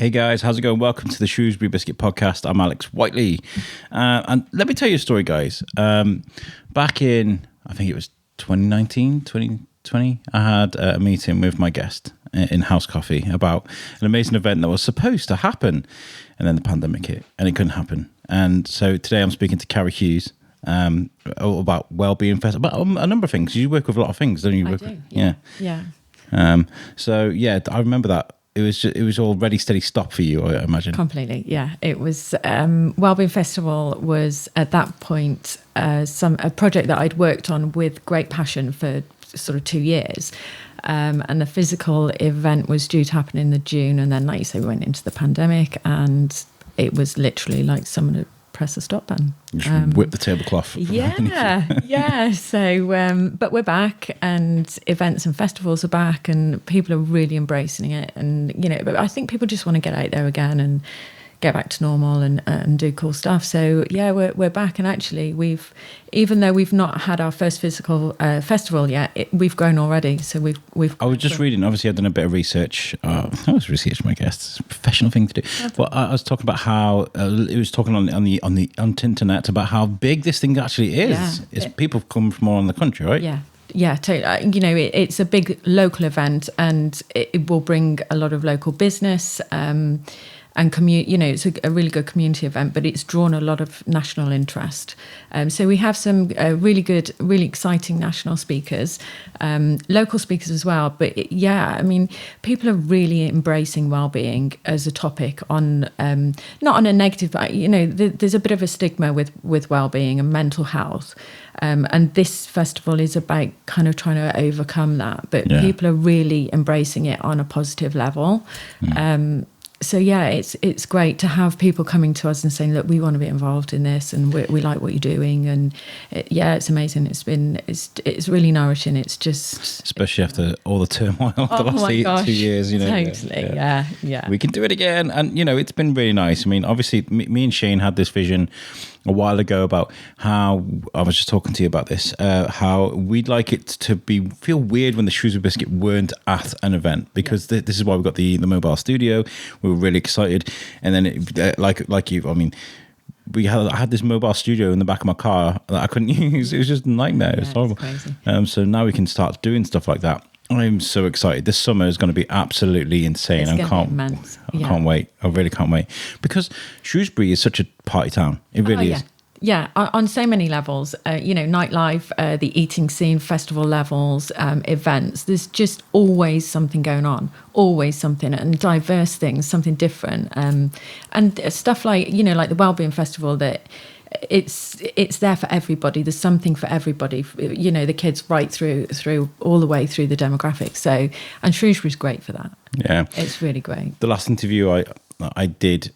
Hey guys, how's it going? Welcome to the Shrewsbury Biscuit podcast. I'm Alex Whiteley. And let me tell you a story, guys. Back in, I think it was 2019, 2020, I had a meeting with my guest in House Coffee about an amazing event that was supposed to happen. And then the pandemic hit and it couldn't happen. And so today I'm speaking to Carrie Hughes about Wellbeing Festival, about a number of things. You work with a lot of things, don't you? I do, yeah. So yeah, I remember that. It was all ready, steady, stop for you, I imagine. Completely, yeah. It was Wellbeing Festival was at that point a project that I'd worked on with great passion for sort of 2 years, and the physical event was due to happen in the June, and then, like you say, we went into the pandemic, and it was literally like someone had press the stop button. Whip the tablecloth. Yeah. So, but we're back, and events and festivals are back, and people are really embracing it. And but I think people just want to get out there again and get back to normal and do cool stuff. So yeah, we're back, and actually even though we've not had our first physical festival yet, we've grown already. So we've. I was just reading. Obviously, I've done a bit of research. I was researching my guests. It's a professional thing to do. But I was talking about how it was talking on the internet about how big this thing actually is. Yeah. People come from all around the country, right? Yeah. Yeah, totally. It's a big local event, and it will bring a lot of local business. And it's a really good community event, but it's drawn a lot of national interest. So we have some really good, really exciting national speakers, local speakers as well. But people are really embracing wellbeing as a topic on, not on a negative, but there's a bit of a stigma with wellbeing and mental health. And this festival is about kind of trying to overcome that. But people are really embracing it on a positive level. So yeah, it's great to have people coming to us and saying, look, we want to be involved in this, and we like what you're doing, and it's amazing. It's really nourishing. It's just, especially after all the turmoil of the last 2 years, Totally, yeah. We can do it again, and it's been really nice. I mean, obviously, me and Shane had this vision a while ago about how, I was just talking to you about this, how we'd like it to feel weird when the Shrewsbury Biscuit weren't at an event, because this is why we got the mobile studio. We were really excited, and then like you, I mean, I had this mobile studio in the back of my car that I couldn't use. It was just a nightmare. It was horrible. Crazy. So now we can start doing stuff like that. I'm so excited. This summer is going to be absolutely insane. It's going to be immense. I can't wait. I really can't wait, because Shrewsbury is such a party town. It really is. Yeah, on so many levels, nightlife, the eating scene, festival levels, events. There's just always something going on, always something, and diverse things, something different. And stuff like, like the Wellbeing Festival, that it's there for everybody. There's something for everybody, the kids right through all the way through the demographics. So, and Shrewsbury's great for that. Yeah. It's really great. The last interview I did,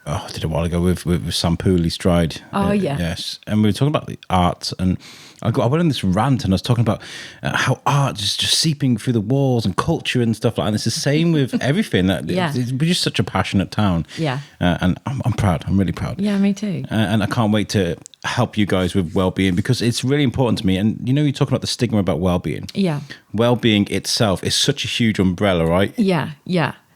I did a while ago with Sam Pooley Stride. Yes. And we were talking about the arts, and I went on this rant, and I was talking about how art is just seeping through the walls and culture and stuff like that. And it's the same with everything. We're just such a passionate town. Yeah. And I'm proud. I'm really proud. Yeah, me too. And I can't wait to help you guys with well-being, because it's really important to me. And you're talking about the stigma about well-being. Yeah. Well-being itself is such a huge umbrella, right? Yeah.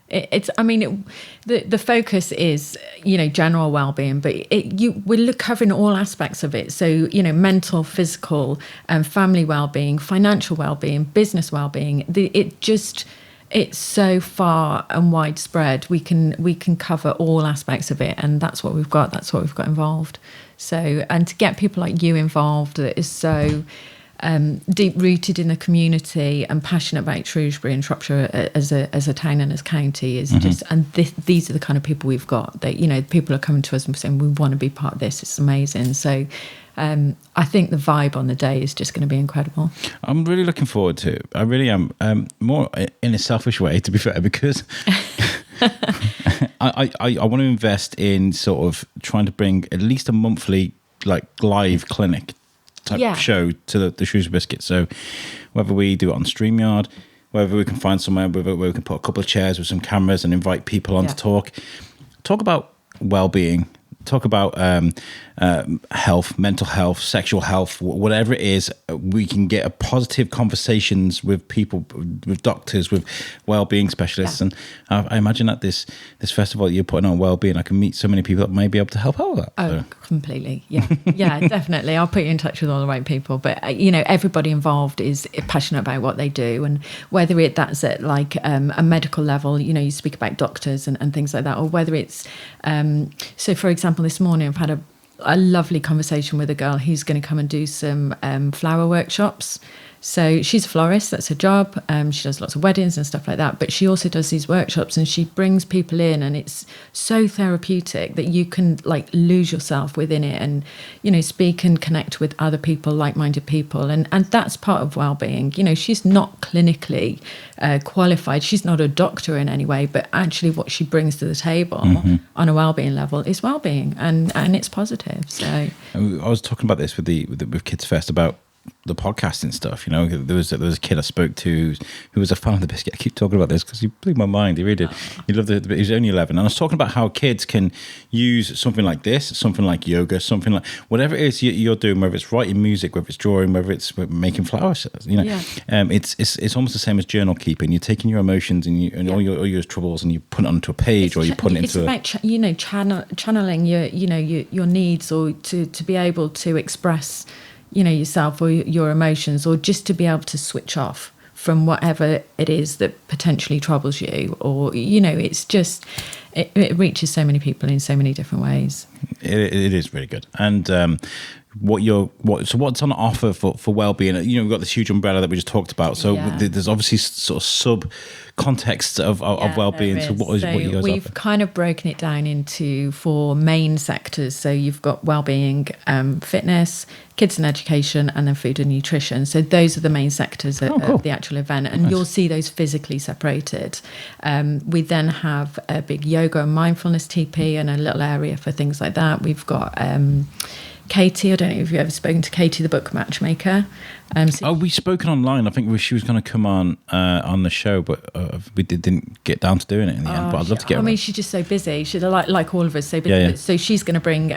The focus is, general well-being, but we're covering all aspects of it. So, mental, physical, family well-being, financial well-being, business well-being. It's so far and widespread. We can cover all aspects of it, and that's what we've got. That's what we've got involved. So, and to get people like you involved, that is so deep rooted in the community and passionate about Shrewsbury and Shropshire as a town and as a county is just, and these are the kind of people we've got. That people are coming to us and saying, we want to be part of this. It's amazing. So I think the vibe on the day is just going to be incredible. I'm really looking forward to it. I really am. More in a selfish way, to be fair, because I want to invest in sort of trying to bring at least a monthly live clinic type show to the Shrewsbury Biscuit. So whether we do it on StreamYard, whether we can find somewhere where we can put a couple of chairs with some cameras and invite people on to talk about well-being, talk about health, mental health, sexual health, whatever it is, we can get a positive conversations with people, with doctors, with well-being specialists. And I imagine at this festival that you're putting on well-being, I can meet so many people that may be able to help out with that. Oh, completely. Yeah. Yeah, definitely. I'll put you in touch with all the right people. But, everybody involved is passionate about what they do. And whether that's at like a medical level, you speak about doctors and things like that, or whether it's, so for example, this morning I've had a lovely conversation with a girl who's going to come and do some flower workshops. So she's a florist, that's her job. She does lots of weddings and stuff like that, but she also does these workshops and she brings people in, and it's so therapeutic that you can like lose yourself within it and, speak and connect with other people, like-minded people. And that's part of well-being. She's not clinically qualified. She's not a doctor in any way, but actually what she brings to the table on a well-being level is well-being, and it's positive. So I was talking about this with Kids Fest about the podcasting stuff. There was a kid I spoke to who was a fan of the biscuit. I keep talking about this because he blew my mind. He really did. He loved it. He was only 11, and I was talking about how kids can use something like this, something like yoga, something like whatever it is you're doing, whether it's writing music, whether it's drawing, whether it's making flowers. It's almost the same as journal keeping. You're taking your emotions and all your troubles, and you put it onto a page, or you put it into. It's about channeling your needs, or to be able to express yourself or your emotions, or just to be able to switch off from whatever it is that potentially troubles you, or it's just it reaches so many people in so many different ways. It is really good. And what's on offer for well-being? We've got this huge umbrella that we just talked about, so there's obviously sort of sub contexts of well-being. So what you guys we've offer? Kind of broken it down into 4 main sectors. So you've got well-being, fitness, kids and education, and then food and nutrition. So those are the main sectors of the actual event, and nice. You'll see those physically separated. We then have a big yoga and mindfulness TP and a little area for things like that. We've got Katie, I don't know if you've ever spoken to Katie, the book matchmaker. We've spoken online. I think she was going to come on the show, but we didn't get down to doing it in the end. But I'd love to get her. I mean, she's just so busy. She's like all of us, so busy. Yeah. So she's going to bring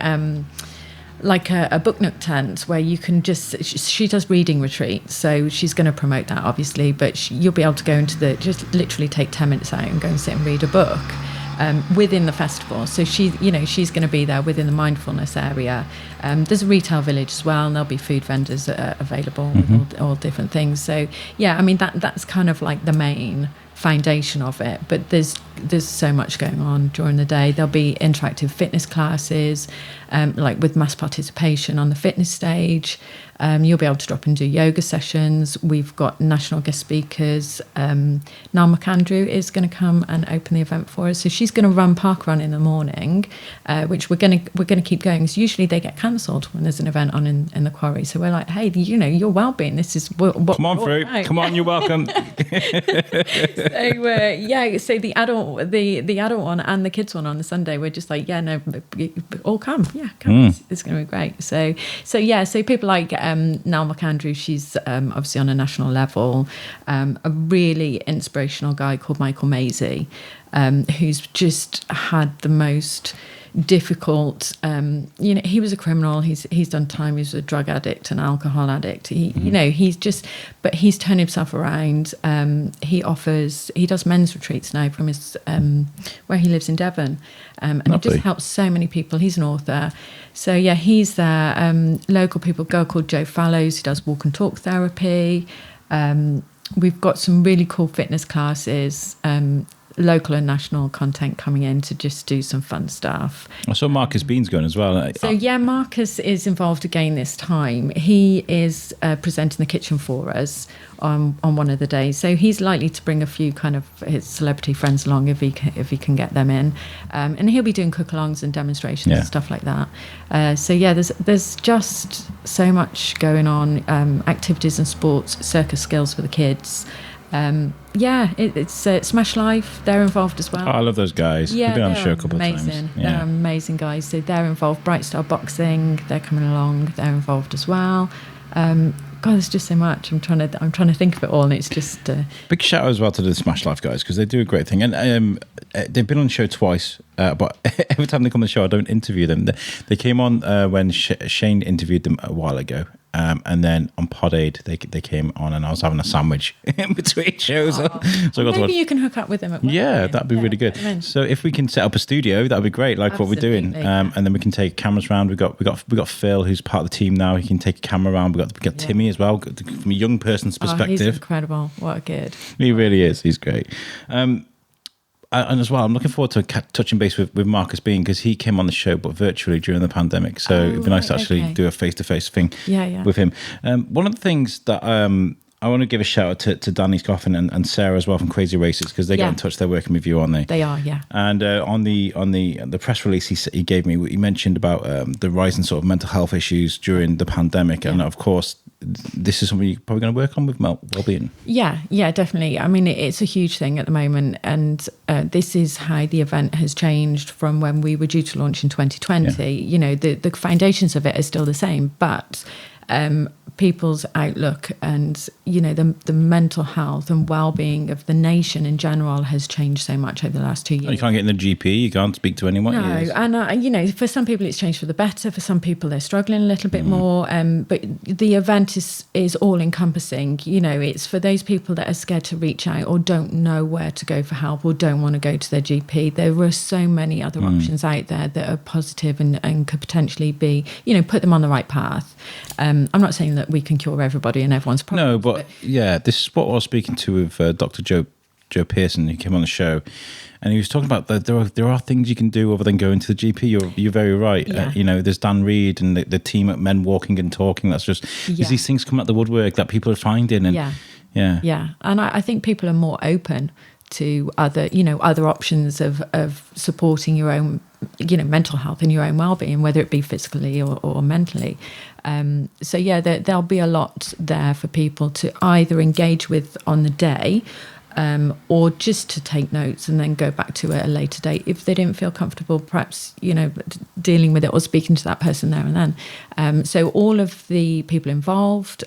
like a book nook tent where you can she does reading retreats. So she's going to promote that, obviously, but you'll be able to go into just literally take 10 minutes out and go and sit and read a book. Within the festival. So she's going to be there within the mindfulness area. There's a retail village as well, and there'll be food vendors available with all different things. So that's kind of like the main foundation of it, but there's so much going on during the day. There'll be interactive fitness classes, like with mass participation on the fitness stage. You'll be able to drop and do yoga sessions. We've got national guest speakers. Nell McAndrew is going to come and open the event for us. So she's going to run parkrun in the morning, which we're going to keep going. So usually they get cancelled when there's an event on in the quarry. So we're like, hey, your well-being. This is what come on through. Come on, you're welcome. So the adult one and the kids one on the Sunday, we're just like, all come. Yeah, come. It's going to be great. So people like Nell McAndrew, she's obviously on a national level. A really inspirational guy called Michael Maisie, who's just had the most difficult. He was a criminal. He's done time. He was a drug addict, an alcohol addict. But he's turned himself around. He does men's retreats now from his where he lives in Devon, and it just helps so many people. He's an author. So he's there. Local people, a girl called Jo Fallows who does walk and talk therapy. We've got some really cool fitness classes. Local and national content coming in to just do some fun stuff. I saw Marcus Bean's going as well. So Marcus is involved again this time. He is presenting the kitchen for us on one of the days. So he's likely to bring a few kind of his celebrity friends along if he can get them in, and he'll be doing cook-alongs and demonstrations and stuff like that. There's just so much going on. Activities and sports, circus skills for the kids. It's Smash Life. They're involved as well. Oh, I love those guys. Yeah, they've been on the show a couple of times. They're amazing guys. So they're involved. Bright Star Boxing, they're coming along. They're involved as well. God, there's just so much. I'm trying to think of it all, and it's just big shout out as well to the Smash Life guys because they do a great thing, and they've been on the show twice. but every time they come on the show, I don't interview them. They came on when Shane interviewed them a while ago. And then on Pod Aid, they came on, and I was having a sandwich in between shows. So maybe you can hook up with them at work. Yeah, that'd be really good. So if we can set up a studio, that'd be great, like what we're doing. And then we can take cameras around. We got Phil, who's part of the team now. He can take a camera around. We got Timmy as well, from a young person's perspective. He's incredible. What a kid. He really is. He's great. And as well, I'm looking forward to touching base with Marcus Bean, because he came on the show, but virtually during the pandemic. So it'd be nice to actually do a face-to-face thing with him. One of the things that I want to give a shout out to Danny Scoffin and Sarah as well from Crazy Races, because they got in touch. They're working with you, aren't they? They are, yeah. And on the press release he gave me, he mentioned about the rising sort of mental health issues during the pandemic, and of course, this is something you're probably going to work on with Wellbeing. Yeah, definitely. I mean, it's a huge thing at the moment, and this is how the event has changed from when we were due to launch in 2020. You know, the foundations of it are still the same, but people's outlook and, you know, the mental health and well-being of the nation in general has changed so much over the last 2 years. You can't get in the GP, you can't speak to anyone. No, and you know, for some people it's changed for the better, for some people they're struggling a little bit more, but the event is all-encompassing. You know, it's for those people that are scared to reach out or don't know where to go for help or don't want to go to their GP. There are so many other options out there that are positive and could potentially be, you know, put them on the right path. I'm not saying that we can cure everybody and everyone's problems. No, but this is what I was speaking to with Dr. Joe Pearson, who came on the show, and he was talking about that there are things you can do other than going to the GP. You're very right. You know, there's Dan Reed and the team at Men Walking and Talking. That's just there's these things coming out the woodwork that people are finding, and and I think people are more open to other options of supporting your own, you know, mental health and your own well-being, whether it be physically or mentally. So there'll be a lot there for people to either engage with on the day, or just to take notes and then go back to it at a later date if they didn't feel comfortable, perhaps, you know, dealing with it or speaking to that person there and then. So all of the people involved,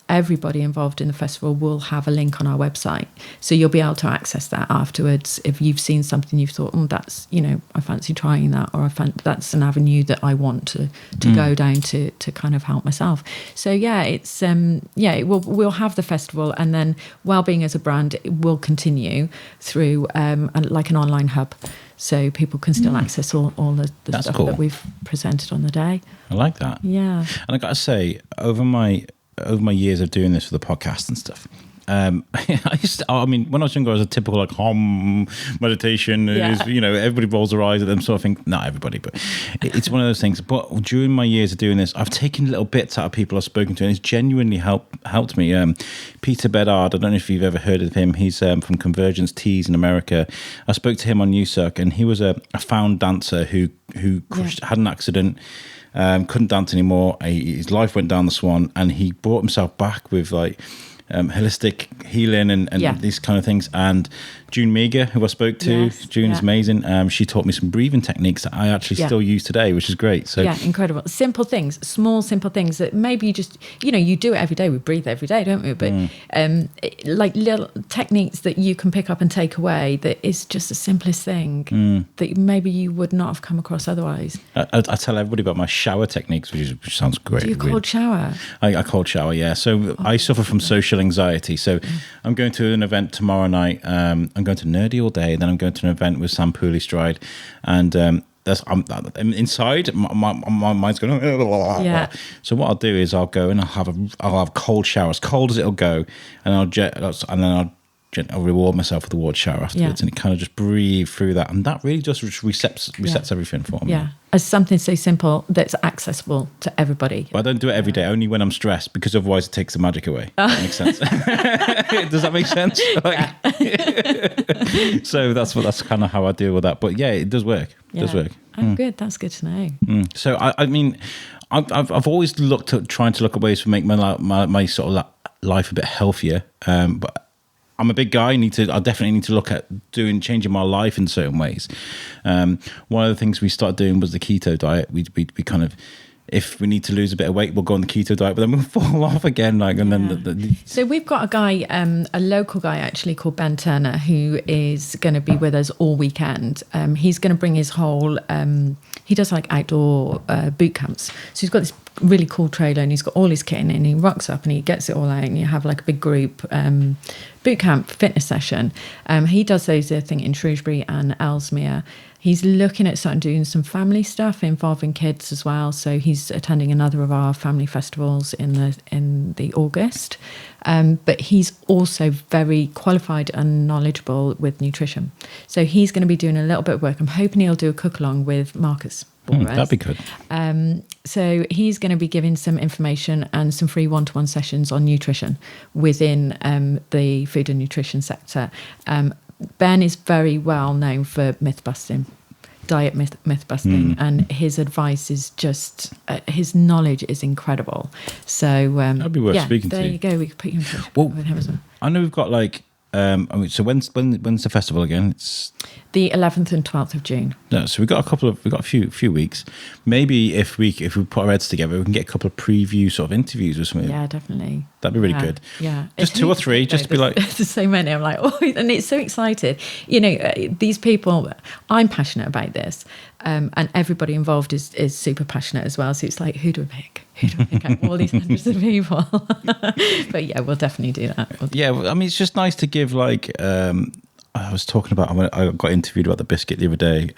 everybody involved in the festival will have a link on our website. So you'll be able to access that afterwards. If you've seen something you've thought, that's, you know, I fancy trying that, or that's an avenue that I want to go down to kind of help myself. So it's we'll have the festival, and then Wellbeing as a brand will continue through like an online hub, so people can still access all the stuff that we've presented on the day. I like that. Yeah. And I got to say, over my years of doing this for the podcast and stuff, when I was younger, I was a typical like meditation. Is, you know, everybody rolls their eyes at them sort of thing. Not everybody, but it's one of those things. But during my years of doing this, I've taken little bits out of people I've spoken to, and it's genuinely helped me. Peter Bedard, I don't know if you've ever heard of him. He's from Convergence Teas in America. I spoke to him on USUC, and he was a found dancer who had an accident. Couldn't dance anymore. His life went down the swan, and he brought himself back with like holistic healing and these kind of things. And June Meager, who I spoke to, June's amazing. She taught me some breathing techniques that I actually still use today, which is great. So incredible. Simple things, small simple things that maybe you just, you know, you do it every day. We breathe every day, don't we? But like little techniques that you can pick up and take away, that is just the simplest thing that maybe you would not have come across otherwise. I tell everybody about my shower techniques, which sounds great. Do you cold shower? I cold shower, yeah. So I suffer from social anxiety. So I'm going to an event tomorrow night. I'm going to Nerdy all day, then I'm going to an event with Sam Pooley-Stride, and I'm inside. My mind's going. So what I'll do is I'll go and I'll have cold shower, as cold as it'll go, and I'll reward myself with a warm shower afterwards, and it kind of just breathe through that, and that really just resets everything for me. Yeah, as something so simple that's accessible to everybody. But I don't do it every day, only when I'm stressed, because otherwise it takes the magic away. That makes sense. Does that make sense? So that's kind of how I deal with that. But yeah, it does work. It does work. Oh, good. That's good to know. So I mean, I've always looked at trying to look at ways to make my sort of life a bit healthier, but I'm a big guy. I definitely need to look at changing my life in certain ways. One of the things we started doing was the keto diet. We kind of if we need to lose a bit of weight, we'll go on the keto diet, but then we'll fall off again. Like, and then so we've got a guy, a local guy actually called Ben Turner, who is going to be with us all weekend. He's going to bring his whole. He does like outdoor boot camps. So he's got this really cool trailer, and he's got all his kit in it, and he rocks up and he gets it all out, and you have like a big group boot camp fitness session. He does those, I think, in Shrewsbury and Ellesmere. He's looking at starting doing some family stuff involving kids as well. So he's attending another of our family festivals in the August. But he's also very qualified and knowledgeable with nutrition. So he's going to be doing a little bit of work. I'm hoping he'll do a cook along with Marcus. That'd be good. So he's going to be giving some information and some free one-to-one sessions on nutrition within the food and nutrition sector. Ben is very well known for diet myth busting, and his advice is just his knowledge is incredible. So that'd be worth speaking to. There you go. We could put you in touch with him as well. I know we've got like. So when's the festival again? It's the 11th and 12th of June. No, so we've got a few weeks. Maybe if we put our heads together, we can get a couple of preview sort of interviews or something. Yeah, definitely. That'd be really good. Yeah, just 2 or 3, just to be like. There's so many. I'm like, oh, and it's so excited. You know, these people. I'm passionate about this, and everybody involved is super passionate as well. So it's like, who do I pick? Who do I pick out all these hundreds of people? But yeah, we'll definitely do that. Yeah, I mean, it's just nice to give like. I was talking about. I got interviewed about the biscuit the other day.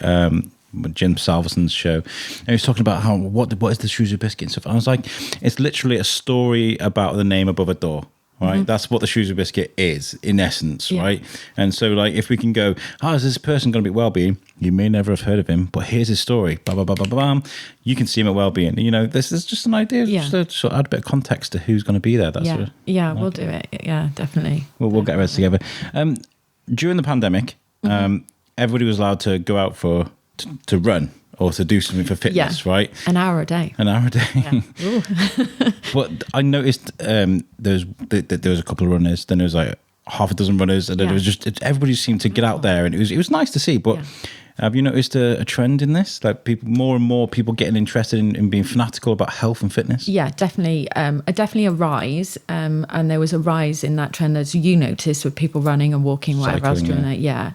Jim Salverson's show, and he was talking about how what is the Shrewsbury Biscuit and stuff. And I was like, it's literally a story about the name above a door. Right, that's what the Shrewsbury Biscuit is in essence, right? And so, like, if we can go, is this person going to be at Wellbeing? You may never have heard of him, but here's his story. Blah blah blah blah blah. You can see him at Wellbeing. You know, this is just an idea, just to sort of add a bit of context to who's going to be there. That's we'll do it. Yeah, definitely. We'll get our heads together. During the pandemic, everybody was allowed to go out to run or to do something for fitness, right? An hour a day. Yeah. But I noticed there was a couple of runners, then there was like half a dozen runners, and then it was just everybody seemed to get out there, and it was nice to see. But have you noticed a trend in this? Like more and more people getting interested in being fanatical about health and fitness? Yeah, definitely. Definitely a rise. And there was a rise in that trend, as you noticed, with people running and walking, whatever else doing it. Yeah.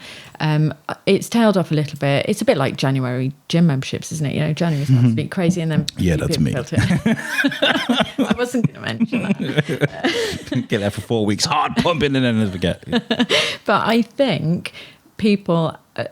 It's tailed off a little bit. It's a bit like January gym memberships, isn't it? You know, January starts to be crazy, and then that's me. I wasn't going to mention that. Get there for 4 weeks, hard pumping, and then forget. But I think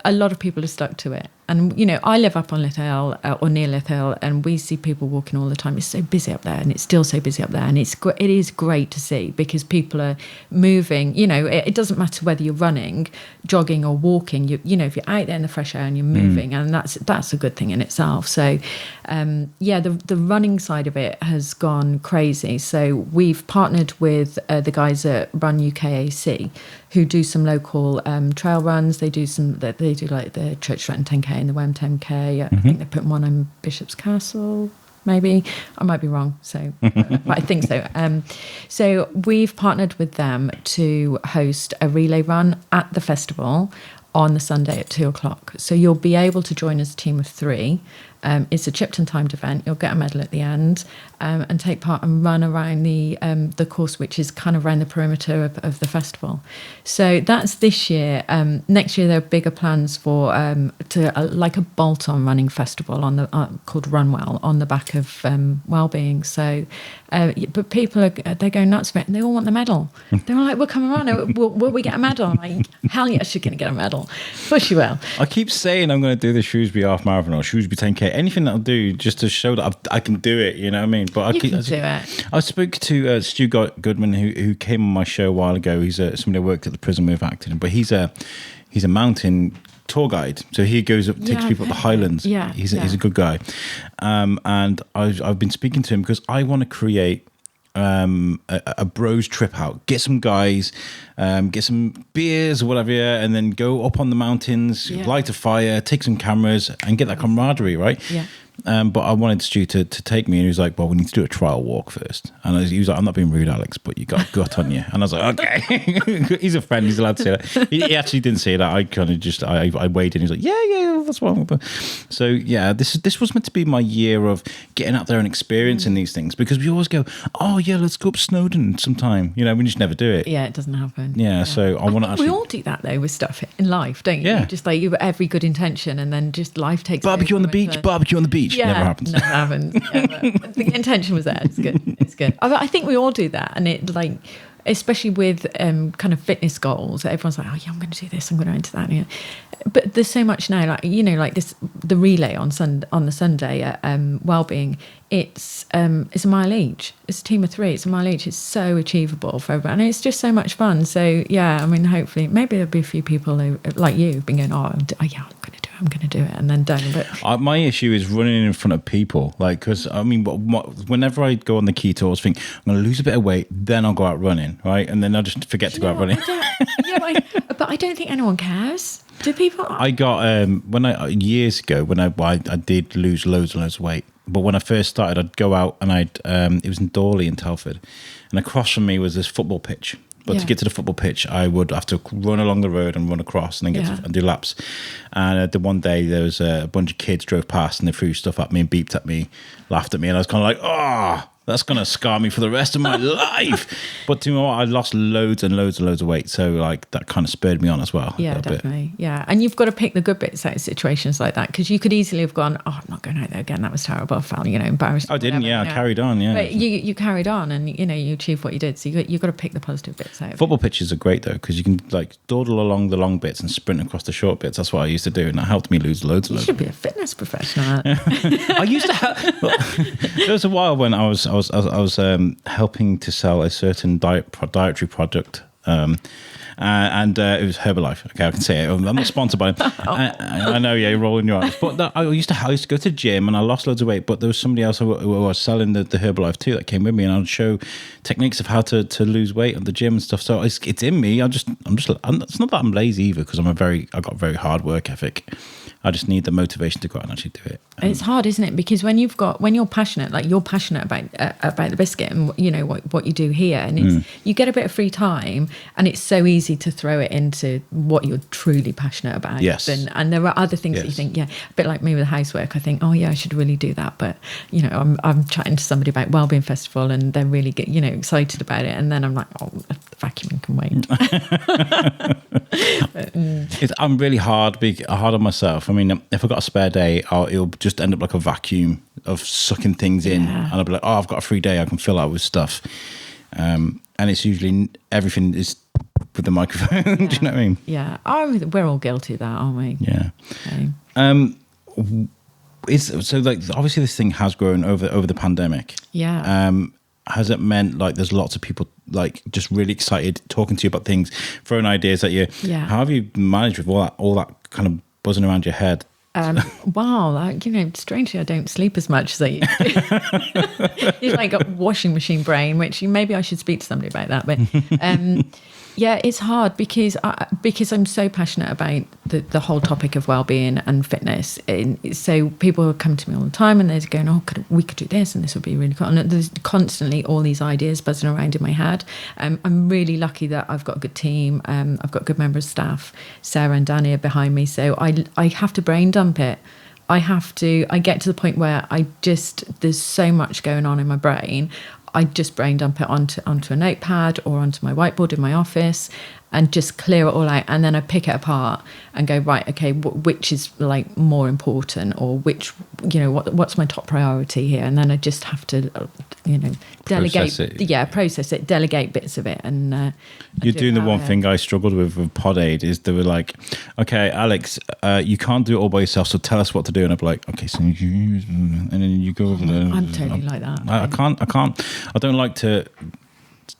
a lot of people are stuck to it. And, you know, I live up on Lith Hill or near Lith Hill, and we see people walking all the time. It's so busy up there, and it's still so busy up there. And it is great to see, because people are moving. You know, it doesn't matter whether you're running, jogging or walking. You know, if you're out there in the fresh air and you're moving, and that's a good thing in itself. So, the running side of it has gone crazy. So we've partnered with the guys at Run UKAC, who do some local trail runs. They do like the Church Stretton 10K and the Wem 10K. I think they're putting one on Bishop's Castle, maybe. I might be wrong, but I think so. So we've partnered with them to host a relay run at the festival on the Sunday at 2:00. So you'll be able to join as a team of 3. It's a chipped and timed event. You'll get a medal at the end, and take part and run around the course, which is kind of around the perimeter of the festival. So that's this year. Next year there are bigger plans for like a bolt-on running festival on the called Runwell on the back of Wellbeing. So, but people they're going nuts for it, and they all want the medal. They're all like, "We'll come around. Will we get a medal?" I'm like, "Hell yes, you're going to get a medal. Of course you will." I keep saying I'm going to do the Shrewsbury half marathon or Shrewsbury 10K. Anything that'll do just to show that I can do it, you know what I mean? But you can do it. I spoke to Stu Goodman, who came on my show a while ago. He's somebody who worked at the prison with Acton, but he's a mountain tour guide. So he goes up, takes people up the Highlands. Yeah, he's a good guy. And I've been speaking to him because I want to create a bros trip out, get some guys, get some beers or whatever, and then go up on the mountains, light a fire, take some cameras, and get that camaraderie, right? Yeah. but I wanted Stu to take me, and he was like, well, we need to do a trial walk first. And he was like, I'm not being rude, Alex, but you got gut on you. And I was like, okay. He's a friend, he's allowed to say that. He actually didn't say that. I kind of just, I weighed in, he was like, yeah, that's what I'm about. So yeah, this was meant to be my year of getting out there and experiencing these things, because we always go, oh yeah, let's go up Snowdon sometime. You know, we just never do it. Yeah, it doesn't happen. Yeah, so I want to actually... We all do that though with stuff in life, don't you? Yeah. Just like you have every good intention, and then just life takes barbecue on the beach. Yeah, never happens. Never happens. But the intention was there. It's good. It's good. I think we all do that, and it like, especially with kind of fitness goals, everyone's like, oh yeah, I'm going to do this, I'm going to enter that. Yeah. But there's so much now, like, you know, like this, the relay on the Sunday at Wellbeing. It's a mile each. It's a team of 3. It's a mile each. It's so achievable for everyone, and it's just so much fun. So yeah, I mean, hopefully, maybe there'll be a few people who, like you, who've been going, oh yeah, I'm going to do it, and then don't. But my issue is running in front of people, like, because I mean, whenever I go on the keto, I always think I'm going to lose a bit of weight, then I'll go out running, right, and then I'll just forget to go out running. But I don't think anyone cares. Do people? I got years ago when I did lose loads and loads of weight. But when I first started, I'd go out and it was in Dorley in Telford, and across from me was this football pitch. But to get to the football pitch, I would have to run along the road and run across, and then and do laps. And the one day there was a bunch of kids drove past, and they threw stuff at me and beeped at me, laughed at me, and I was kind of like, oh, that's going to scar me for the rest of my life. But you know what? I lost loads and loads and loads of weight. So like that kind of spurred me on as well. Yeah, definitely. Bit. Yeah. And you've got to pick the good bits out of situations like that, because you could easily have gone, oh, I'm not going out there again. That was terrible. I felt, embarrassed. I didn't. I carried on. Yeah. But you carried on, and, you achieved what you did. So you've got to pick the positive bits out. Football pitches are great though, because you can like dawdle along the long bits and sprint across the short bits. That's what I used to do. And that helped me lose loads. You should be a fitness professional. I used to have, there was a while when I was helping to sell a certain dietary product, and it was Herbalife. Okay, I can say it. I'm not sponsored by them. I know, yeah, you're rolling your eyes. But I used to go to the gym, and I lost loads of weight. But there was somebody else who was selling the Herbalife too that came with me, and I'd show techniques of how to lose weight at the gym and stuff. So it's in me. It's not that I'm lazy either, because I got a very hard work ethic. I just need the motivation to go out and actually do it. It's hard, isn't it? Because when you're passionate, like you're passionate about the biscuit and what you do here, and you get a bit of free time, and it's so easy to throw it into what you're truly passionate about. Yes. And there are other things that you think, a bit like me with housework. I think, oh yeah, I should really do that, but I'm chatting to somebody about Wellbeing Festival, and they're really excited about it, and then I'm like, oh, the vacuuming can wait. I'm really hard on myself. I mean, if I've got a spare day, it'll just end up like a vacuum of sucking things in. And I'll be like, oh, I've got a free day, I can fill out with stuff. And it's usually everything is with the microphone. Do you know what I mean? Yeah. We're all guilty of that, aren't we? Yeah. Okay. So like, obviously this thing has grown over the pandemic. Yeah. Has it meant like there's lots of people like just really excited talking to you about things, throwing ideas at you? Yeah. How have you managed with all that kind of buzzing around your head? Wow, strangely I don't sleep as much as I used to. It's like a washing machine brain, which maybe I should speak to somebody about that. But yeah, it's hard because I'm so passionate about the whole topic of well-being and fitness. And so people come to me all the time, and they're going, oh, we could do this, and this would be really cool. And there's constantly all these ideas buzzing around in my head. I'm really lucky that I've got a good team. I've got good members of staff. Sarah and Danny are behind me, so I have to brain dump it. I get to the point where there's so much going on in my brain. I just brain dump it onto a notepad or onto my whiteboard in my office, and just clear it all out, and then I pick it apart and go, right, okay, which is like more important, or which, what's my top priority here, and then I just have to delegate process it, delegate bits of it. And you're doing the one thing I struggled with Pod Aid, is they were like, okay, Alex, you can't do it all by yourself, so tell us what to do. And I'd be like, okay, so and then you go over there. I'm totally like that. I can't I don't like to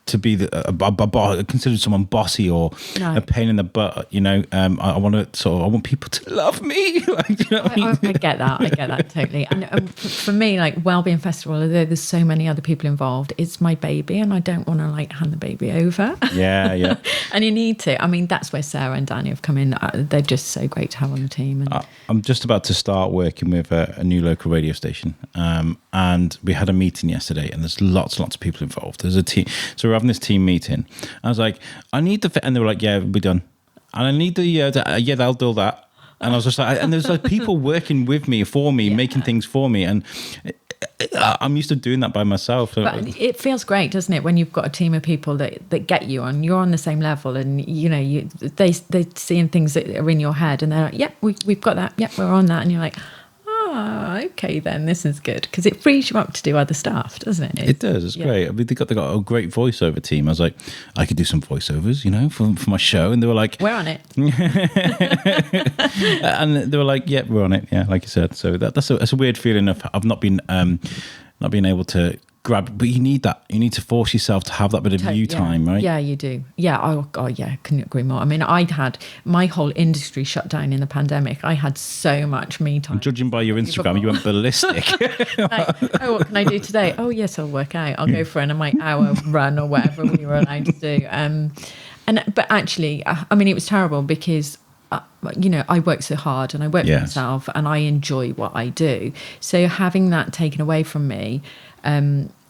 to be considered someone bossy or a pain in the butt. You know, I want people to love me. Like, you know what I mean? I get that totally. And for me, like Wellbeing Festival, although there's so many other people involved, it's my baby, and I don't want to like hand the baby over. Yeah. And you need to. I mean, that's where Sarah and Danny have come in. They're just so great to have on the team. And I'm just about to start working with a new local radio station, and we had a meeting yesterday, and there's lots of people involved. There's a team, so we're having this team meeting. I was like, I need the, and they were like, yeah, we'll be done. And I need yeah, they'll do that. And I was just like, and there's like people working with me, for me, making things for me, and I'm used to doing that by myself. But it feels great, doesn't it, when you've got a team of people that get you and you're on the same level, and you know they seeing things that are in your head, and they're like, yeah, we've got that, yeah, we're on that, and you're like, okay, then this is good, because it frees you up to do other stuff, doesn't it? It does. It's great. I mean, they got a great voiceover team. I was like, I could do some voiceovers, you know, for my show, and they were like, we're on it. And they were like, yeah, we're on it. Yeah, like you said. So that's a weird feeling of not being able to grab, but you need that. You need to force yourself to have that bit of you time, right? Yeah, you do. Yeah. Oh God, yeah. Couldn't agree more. I mean, I'd had my whole industry shut down in the pandemic. I had so much me time. And judging by your Instagram, you went ballistic. Like, what can I do today? Oh yes, I'll work out. I'll go for an hour run or whatever we were allowed to do. But actually, I mean, it was terrible because you know, I work so hard and I work for myself and I enjoy what I do. So having that taken away from me,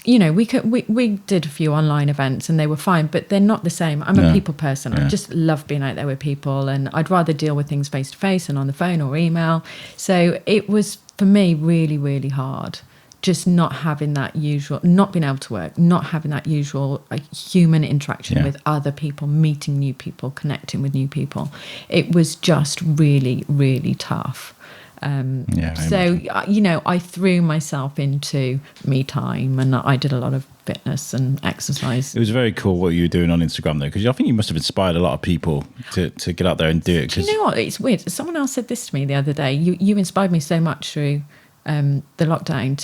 you know, we did a few online events and they were fine, but they're not the same. I'm a people person. I just love being out there with people, and I'd rather deal with things face to face and on the phone or email. So it was for me really, really hard. Just not having that usual, not being able to work, not having that usual human interaction with other people, meeting new people, connecting with new people. It was just really, really tough. So, you know, I threw myself into me time, and I did a lot of fitness and exercise. It was very cool what you were doing on Instagram, though, because I think you must have inspired a lot of people to get out there and do it. Do you know what? It's weird. Someone else said this to me the other day. You inspired me so much through the lockdown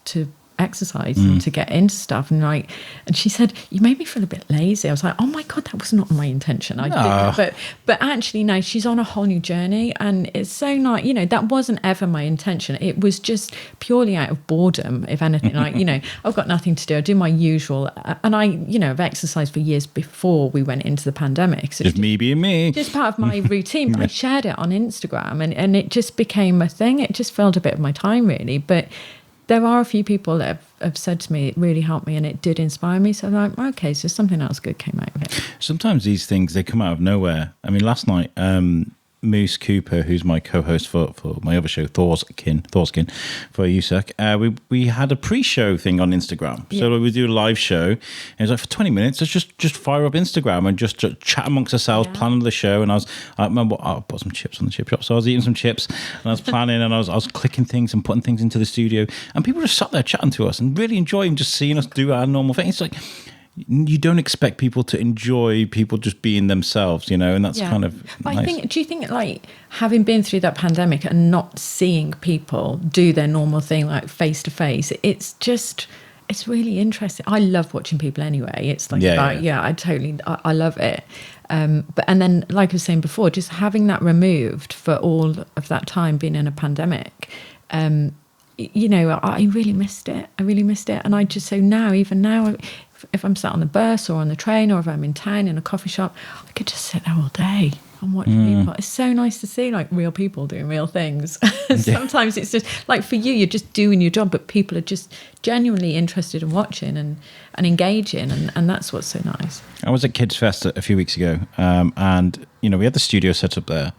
to exercise and to get into stuff, and she said, you made me feel a bit lazy. I was like, oh my God, that was not my intention. I did, but actually now she's on a whole new journey, and it's so nice. You know, that wasn't ever my intention. It was just purely out of boredom, if anything. Like, you know, I've got nothing to do, I do my usual, and I've exercised for years before we went into the pandemic, so just me being me, just part of my routine. But I shared it on Instagram, and it just became a thing. It just filled a bit of my time, really. But there are a few people that have said to me, it really helped me and it did inspire me. So I'm like, okay, so something else good came out of it. Sometimes these things, they come out of nowhere. I mean, last night, Moose Cooper, who's my co-host for my other show, Thorskin for USAC, we had a pre-show thing on Instagram. So we do a live show, and it was like, for 20 minutes, let's just fire up Instagram and just chat amongst ourselves, plan the show. And I remember I bought some chips on the chip shop, so I was eating some chips and I was planning, and I was clicking things and putting things into the studio, and people just sat there chatting to us and really enjoying just seeing us do our normal thing. It's like, you don't expect people to enjoy people just being themselves, you know, and that's kind of nice. Do you think like having been through that pandemic and not seeing people do their normal thing like face to face, it's really interesting. I love watching people anyway. It's like I love it. But then, like I was saying before, just having that removed for all of that time being in a pandemic, you know, I really missed it. And I just, so now, even now, if I'm sat on the bus or on the train, or if I'm in town in a coffee shop, I could just sit there all day and watch people. It's so nice to see like real people doing real things. Sometimes it's just like, for you, you're just doing your job, but people are just genuinely interested in watching and engaging, and that's what's so nice. I was at Kids Fest a few weeks ago, and you know, we had the studio set up there.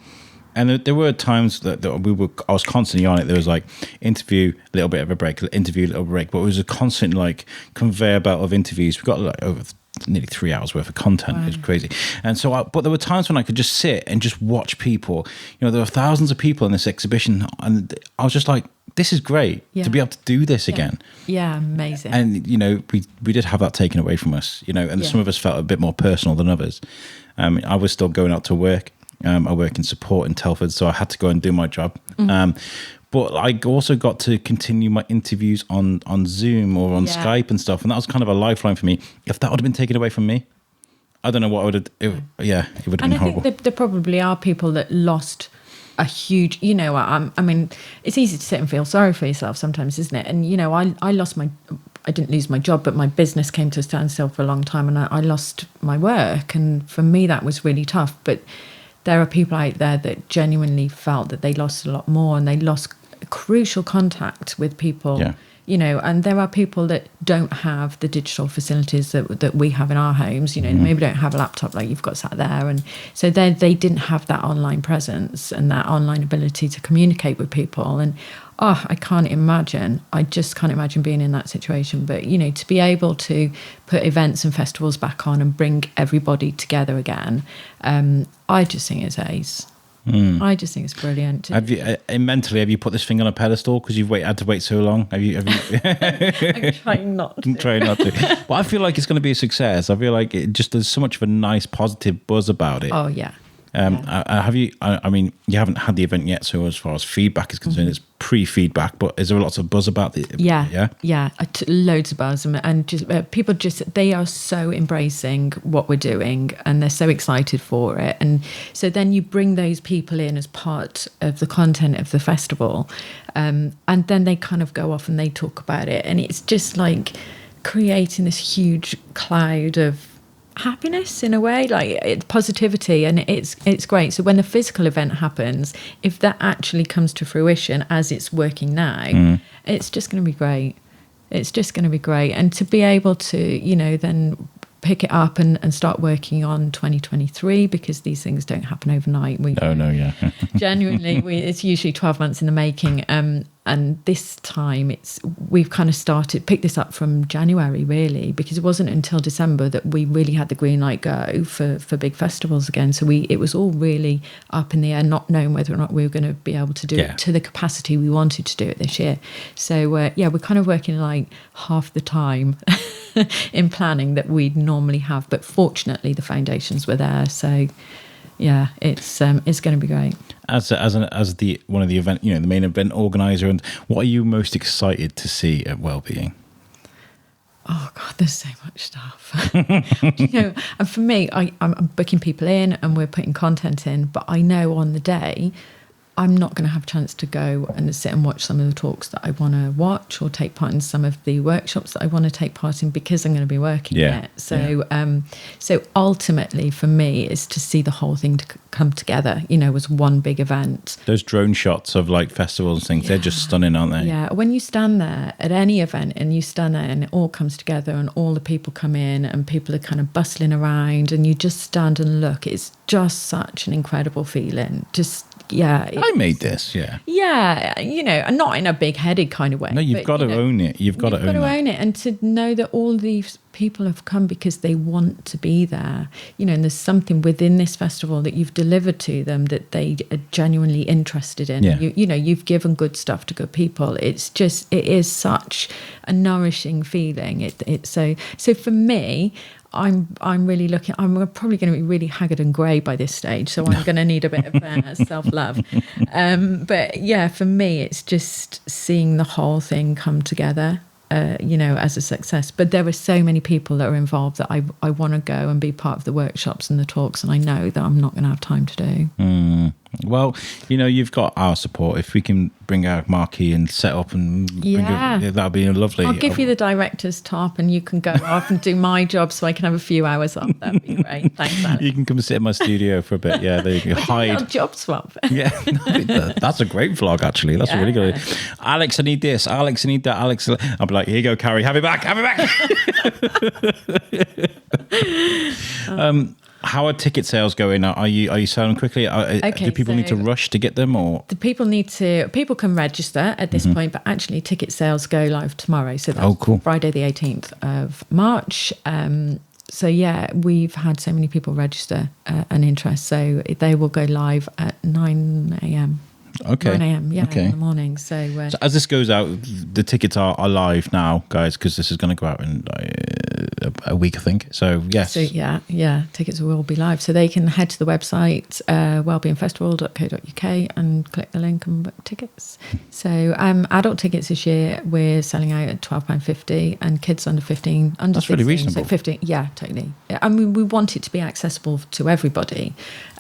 And there were times that I was constantly on it. There was like interview, a little bit of a break, interview, a little break. But it was a constant like conveyor belt of interviews. We got like over nearly 3 hours worth of content. Wow. It was crazy. And so, but there were times when I could just sit and just watch people. You know, there were thousands of people in this exhibition, and I was just like, this is great to be able to do this again. Yeah, amazing. And you know, we did have that taken away from us. You know, and some of us felt a bit more personal than others. I was still going out to work. I work in support in Telford, so I had to go and do my job. but I also got to continue my interviews on Zoom or on Skype and stuff, and that was kind of a lifeline for me. If that would have been taken away from me, I don't know what I would have. It would have been horrible. I think there probably are people that lost a huge, I mean, it's easy to sit and feel sorry for yourself sometimes, isn't it? And, I didn't lose my job, but my business came to a standstill for a long time, and I lost my work. And for me, that was really tough. But there are people out there that genuinely felt that they lost a lot more, and they lost crucial contact with people. Yeah. And there are people that don't have the digital facilities that we have in our homes, maybe don't have a laptop like you've got sat there. And so they didn't have that online presence and that online ability to communicate with people. And, I just can't imagine being in that situation. But, to be able to put events and festivals back on and bring everybody together again, I just think it's ace. I just think it's brilliant. Have you put this thing on a pedestal because you've had to wait so long? Have you? I'm trying not to. Trying not to. Well, I feel like it's going to be a success. I feel like there's so much of a nice, positive buzz about it. Oh yeah. Have you? I mean, you haven't had the event yet, so as far as feedback is concerned, it's pre-feedback. But is there lots of buzz about it? Yeah. Loads of buzz, and just people they are so embracing what we're doing, and they're so excited for it. And so then you bring those people in as part of the content of the festival, and then they kind of go off and they talk about it, and it's just like creating this huge cloud of happiness in a way, like it's positivity, and it's great. So when the physical event happens, if that actually comes to fruition as it's working now, it's just going to be great. It's just going to be great. And to be able to, then pick it up and start working on 2023, because these things don't happen overnight. Genuinely, it's usually 12 months in the making. And this time we've kind of picked this up from January, really, because it wasn't until December that we really had the green light go for big festivals again. So it was all really up in the air, not knowing whether or not we were going to be able to do it to the capacity we wanted to do it this year. So we're kind of working like half the time in planning that we'd normally have. But fortunately, the foundations were there. So yeah, it's going to be great. As the one of the event, the main event organizer, and what are you most excited to see at Wellbeing? Oh God, there's so much stuff. And for me, I'm booking people in and we're putting content in, but I know on the day I'm not going to have a chance to go and sit and watch some of the talks that I want to watch, or take part in some of the workshops that I want to take part in, because I'm going to be working it. So ultimately for me is to see the whole thing to come together, as one big event. Those drone shots of like festivals and things, they're just stunning, aren't they? Yeah, when you stand there at any event and you stand there and it all comes together and all the people come in and people are kind of bustling around and you just stand and look, it's just such an incredible feeling. I made this, and not in a big-headed kind of way. No, you've got to own it. You've got to own it. And to know that all these people have come because they want to be there, and there's something within this festival that you've delivered to them that they are genuinely interested in. Yeah. You've given good stuff to good people. It is such a nourishing feeling. So for me, I'm really looking. I'm probably going to be really haggard and grey by this stage, so I'm going to need a bit of self-love. But yeah, for me, it's just seeing the whole thing come together, as a success. But there are so many people that are involved that I want to go and be part of the workshops and the talks, and I know that I'm not going to have time to do. Well, you've got our support. If we can bring our marquee and set up and that'll be lovely. I'll give you the director's top and you can go off and do my job so I can have a few hours off. That'd be great. Thanks, Alex. You can come and sit in my studio for a bit. Yeah, there you go. Hide. Job swap. Yeah, that's a great vlog, actually. That's really good. Alex, I need this. Alex, I need that. Alex, I'll be like, here you go, Carrie. Have it back. Have it back. How are ticket sales going? Are you selling quickly? Do people need to rush to get them, or the people can register at this point, but actually ticket sales go live tomorrow. So that's cool. Friday the 18th of March. So yeah, we've had so many people register an interest, so they will go live at 9 a.m. Okay. 9 a.m. Yeah, Okay. in the morning. So as this goes out, the tickets are live now, guys, because this is going to go out in a week, I think. So yes. So yeah, tickets will be live. So they can head to the website wellbeingfestival.co.uk and click the link and book tickets. So adult tickets this year we're selling out at £12.50, and kids under 15, under That's 16, really reasonable. So 15, yeah, totally. I mean, we want it to be accessible to everybody.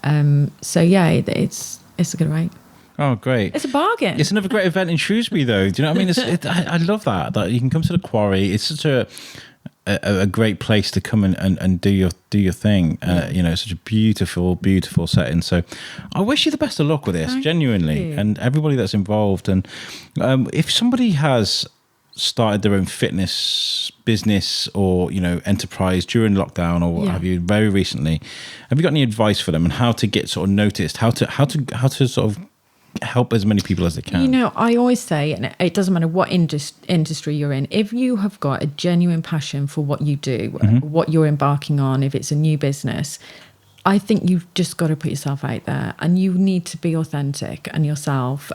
So yeah, it's a good rate. Oh, great. It's a bargain. It's another great event in Shrewsbury, though. Do you know what I mean? I love that you can come to the quarry. It's such a great place to come and do your thing. You know, it's such a beautiful setting. So I wish you the best of luck with this, genuinely, and everybody that's involved. And if somebody has started their own fitness business or, you know, enterprise during lockdown or what have you very recently, have you got any advice for them on how to get sort of noticed, how to sort of help as many people as they can? You know, I always say, and it doesn't matter what industry you're in, if you have got a genuine passion for what you do, what you're embarking on, if it's a new business, I think you've just got to put yourself out there, and you need to be authentic and yourself.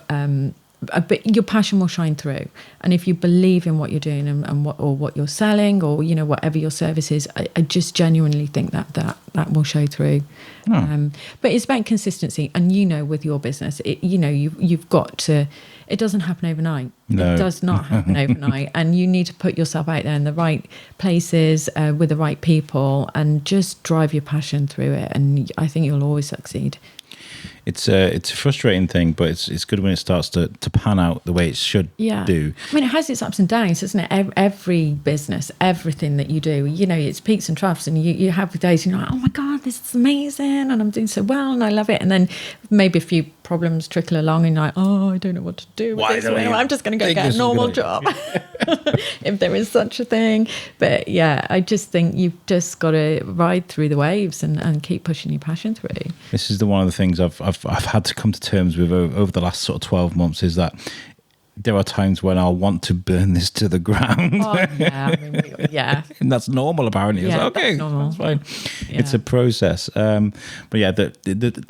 But your passion will shine through, and if you believe in what you're doing and what you're selling, or, you know, whatever your service is, I just genuinely think that will show through. But it's about consistency, and, you know, with your business, you know, you've got to. It doesn't happen overnight. No. It does not happen overnight, and you need to put yourself out there in the right places with the right people, and just drive your passion through it. And I think you'll always succeed. It's a frustrating thing, but it's good when it starts to pan out the way it should do. I mean, it has its ups and downs, doesn't it? Every business, everything that you do, you know, it's peaks and troughs, and you have the days you're like, oh my God, this is amazing, and I'm doing so well, and I love it. And then maybe a few problems trickle along, and you're like, oh, I don't know what to do with this. Well, I'm just going to go get a normal job, if there is such a thing. But yeah, I just think you've just got to ride through the waves and keep pushing your passion through. This is one of the things I've had to come to terms with over the last sort of 12 months, is that there are times when I'll want to burn this to the ground. Oh, yeah. I mean, and that's normal, apparently. It's like, okay, that's fine. Yeah. It's a process. But yeah, the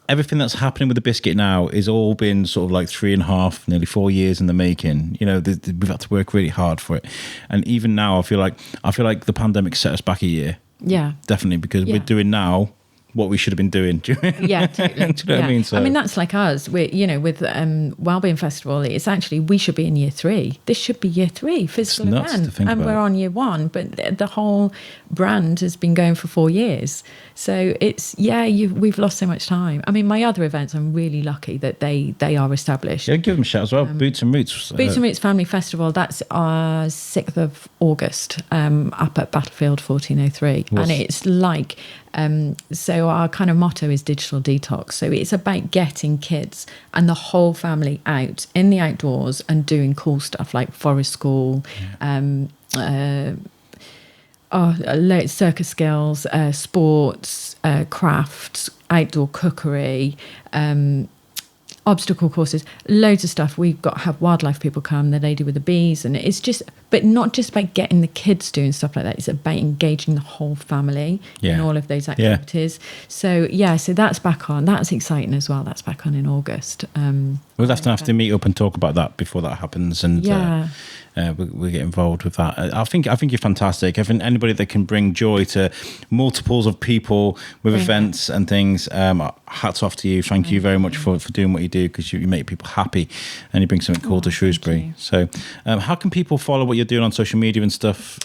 everything that's happening with the biscuit now is all been sort of like 3.5, nearly 4 years in the making. You know, we've had to work really hard for it. And even now, I feel like the pandemic set us back a year. Yeah. Definitely, because we're doing now what we should have been doing. Yeah, totally. Do you know what I mean? So, I mean, that's like us. We, you know, with Wellbeing Festival, it's actually, we should be in year 3. This should be year 3 physical event, and we're on year 1. But the whole brand has been going for 4 years. So it's we've lost so much time. I mean, my other events, I'm really lucky that they are established. Yeah, give them a shout as well. Boots and Roots. Boots and Roots Family Festival. That's 6th of August, up at Battlefield 1403, and it's like. So our kind of motto is digital detox. So it's about getting kids and the whole family out in the outdoors and doing cool stuff like forest school, circus skills, sports, crafts, outdoor cookery, obstacle courses, loads of stuff. We've got to have wildlife people come, the lady with the bees, and it's just, but not just about getting the kids doing stuff like that. It's about engaging the whole family in all of those activities. So that's back on. That's exciting as well. That's back on in August. We'll have to meet up and talk about that before that happens, and we'll get involved with that. I think you're fantastic. I think anybody that can bring joy to multiples of people with events and things, hats off to you. Thank you very much for doing what you do, because you make people happy and you bring something cool to Shrewsbury. So how can people follow what you're doing on social media and stuff?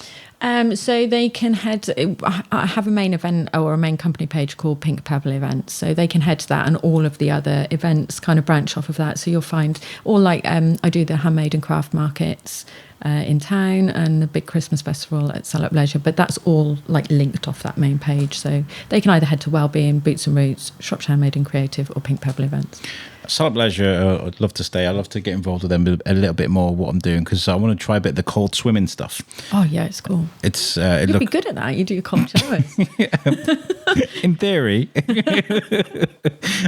So they can head. I have a main event or a main company page called Pink Pebble Events. So they can head to that, and all of the other events kind of branch off of that. So you'll find all like I do the handmade and craft markets in town, and the big Christmas festival at Salop Leisure. But that's all like linked off that main page. So they can either head to Wellbeing, Boots and Roots, Shropshire Handmade and Creative, or Pink Pebble Events. Salop Leisure, I'd love to stay. I'd love to get involved with them a little bit more, what I'm doing, because I want to try a bit of the cold swimming stuff. Oh, yeah, it's cool. You'd be good at that. You do your cold showers. In theory.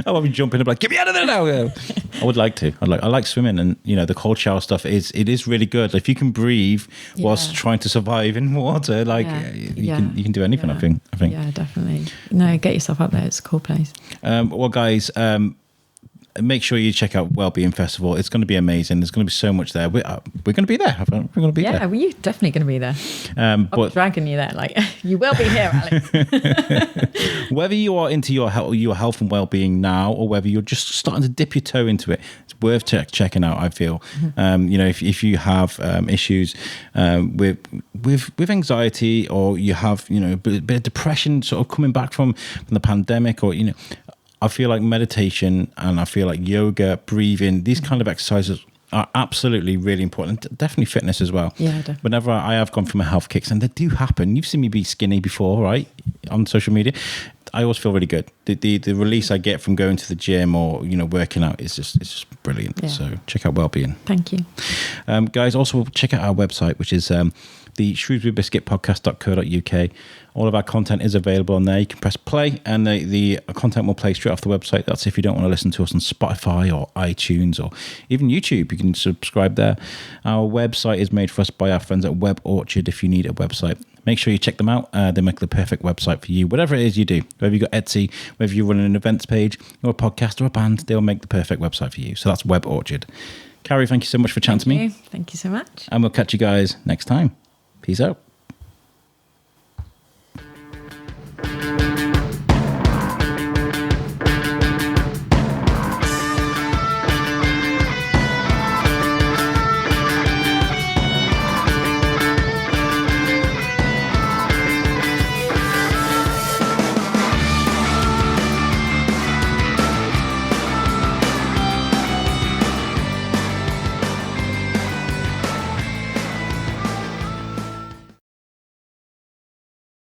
I'll be jumping and be like, get me out of there now. I would like to. I like swimming, and, you know, the cold shower stuff is really good. If you can breathe whilst trying to survive in water, you can do anything, I think. Yeah, definitely. No, get yourself up there. It's a cool place. Well, guys, make sure you check out Wellbeing Festival. It's going to be amazing. There's going to be so much there. We're going to be there. We're going to be there. Yeah, well, you're definitely going to be there. But dragging you there, like you will be here, Alex. Whether you are into your health and well-being now, or whether you're just starting to dip your toe into it, it's worth checking out. I feel, if you have issues with anxiety, or you have a bit of depression, sort of coming back from the pandemic, or I feel like meditation and I feel like yoga, breathing, these kind of exercises are absolutely really important. Definitely fitness as well. Yeah, definitely. Whenever I have gone for my health kicks, and they do happen. You've seen me be skinny before, right? On social media. I always feel really good. The release I get from going to the gym or working out is just brilliant. Yeah. So check out Wellbeing. Thank you, guys. Also check out our website, which is the Shrewsbury Biscuit podcast.co.uk. All of our content is available on there. You can press play and the content will play straight off the website. That's if you don't want to listen to us on Spotify or iTunes or even YouTube. You can subscribe there. Our website is made for us by our friends at Web Orchard. If you need a website, make sure you check them out. They make the perfect website for you. Whatever it is you do, whether you've got Etsy, whether you're running an events page or a podcast or a band, they'll make the perfect website for you. So that's Web Orchard. Carrie, thank you so much for chatting to me. Thank you so much. And we'll catch you guys next time. Peace out.